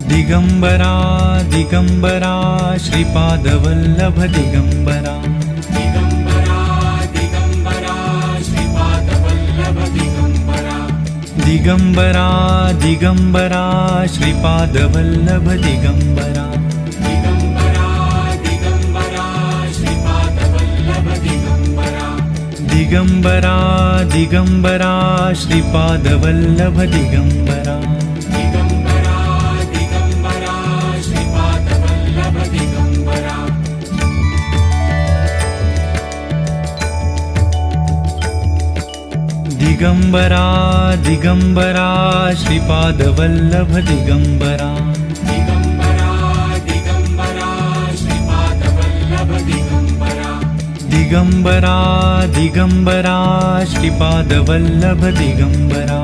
Digambara Digambara Shripadvallabh Digambara Digambara Digambara Shripadvallabh Digambara Digambara Digambara Shripadvallabh Digambara Digambara Digambara Shripadvallabh Digambara Digambara Digambara Shripadvallabh Digambara Digambara Digambara Shripadvallabh Digambara Digambara Digambara Shripadvallabh Digambara Digambara Digambara Shripadvallabh Digambara Digambara Digambara Shripadvallabh Digambara